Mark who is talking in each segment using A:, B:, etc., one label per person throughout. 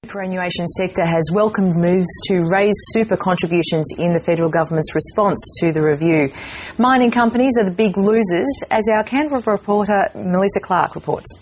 A: The superannuation sector has welcomed moves to raise super contributions in the federal government's response to the review. Mining companies are the big losers, as our Canberra reporter Melissa Clarke reports.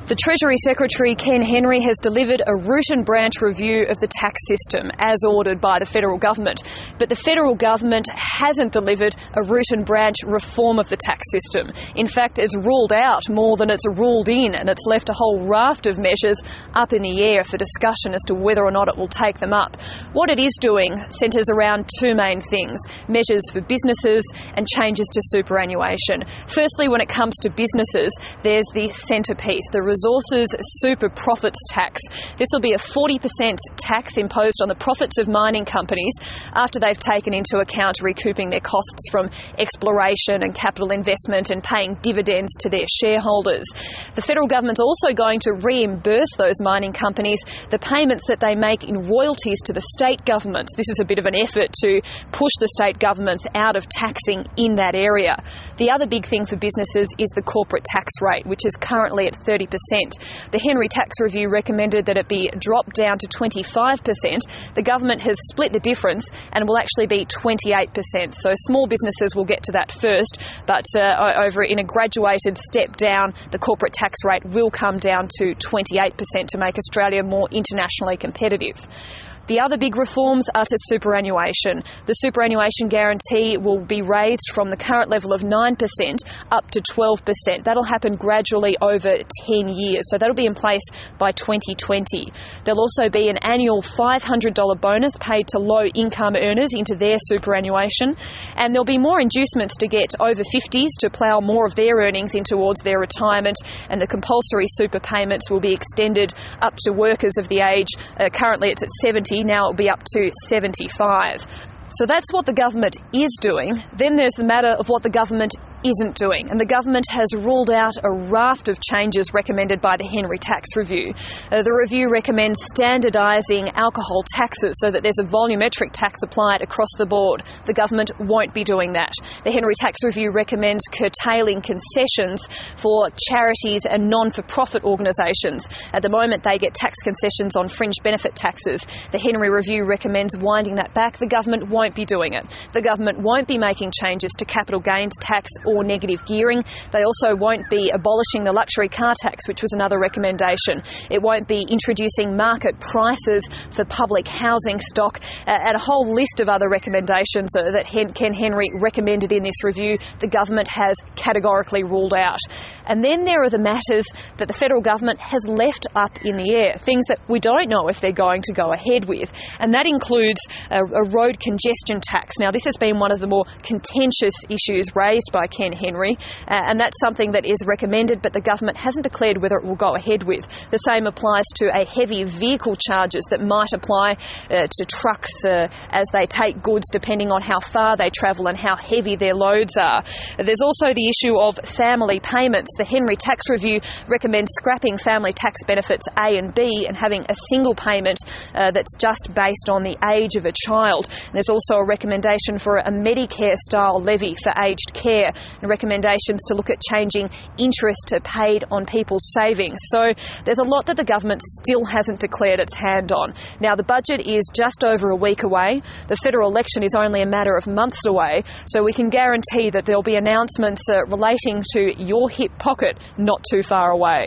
B: The Treasury Secretary, Ken Henry, has delivered a root and branch review of the tax system as ordered by the federal government. But the federal government hasn't delivered a root and branch reform of the tax system. In fact, it's ruled out more than it's ruled in, and it's left a whole raft of measures up in the air for discussion as to whether or not it will take them up. What it is doing centres around two main things: measures for businesses and changes to superannuation. Firstly, when it comes to businesses, there's the centrepiece, the Resources Super Profits Tax. This will be a 40% tax imposed on the profits of mining companies after they've taken into account recouping their costs from exploration and capital investment and paying dividends to their shareholders. The federal government's also going to reimburse those mining companies the payments that they make in royalties to the state governments. This is a bit of an effort to push the state governments out of taxing in that area. The other big thing for businesses is the corporate tax rate, which is currently at 30%. The Henry Tax Review recommended that it be dropped down to 25%. The government has split the difference and will actually be 28%. So small businesses will get to that first, but over in a graduated step down, the corporate tax rate will come down to 28% to make Australia more internationally competitive. The other big reforms are to superannuation. The superannuation guarantee will be raised from the current level of 9% up to 12%. That'll happen gradually over 10 years, so that'll be in place by 2020. There'll also be an annual $500 bonus paid to low-income earners into their superannuation, and there'll be more inducements to get over 50s to plough more of their earnings in towards their retirement, and the compulsory super payments will be extended up to workers of the age, currently it's at 70, now it'll be up to 75. So that's what the government is doing. Then there's the matter of what the government isn't doing. And the government has ruled out a raft of changes recommended by the Henry Tax Review. The review recommends standardising alcohol taxes so that there's a volumetric tax applied across the board. The government won't be doing that. The Henry Tax Review recommends curtailing concessions for charities and non-for-profit organisations. At the moment, they get tax concessions on fringe benefit taxes. The Henry Review recommends winding that back. The government won't be doing it. The government won't be making changes to capital gains tax or negative gearing. They also won't be abolishing the luxury car tax, which was another recommendation. It won't be introducing market prices for public housing stock, and a whole list of other recommendations that Ken Henry recommended in this review the government has categorically ruled out. And then there are the matters that the federal government has left up in the air, things that we don't know if they're going to go ahead with, and that includes a road congestion tax. Now, this has been one of the more contentious issues raised by Ken Henry, and that's something that is recommended, but the government hasn't declared whether it will go ahead with. The same applies to a heavy vehicle charges that might apply to trucks as they take goods depending on how far they travel and how heavy their loads are. There's also the issue of family payments. The Henry Tax Review recommends scrapping family tax benefits A and B and having a single payment that's just based on the age of a child. And there's also a recommendation for a Medicare-style levy for aged care, and recommendations to look at changing interest paid on people's savings. So there's a lot that the government still hasn't declared its hand on. Now, the budget is just over a week away. The federal election is only a matter of months away, so we can guarantee that there'll be announcements relating to your hip pocket not too far away.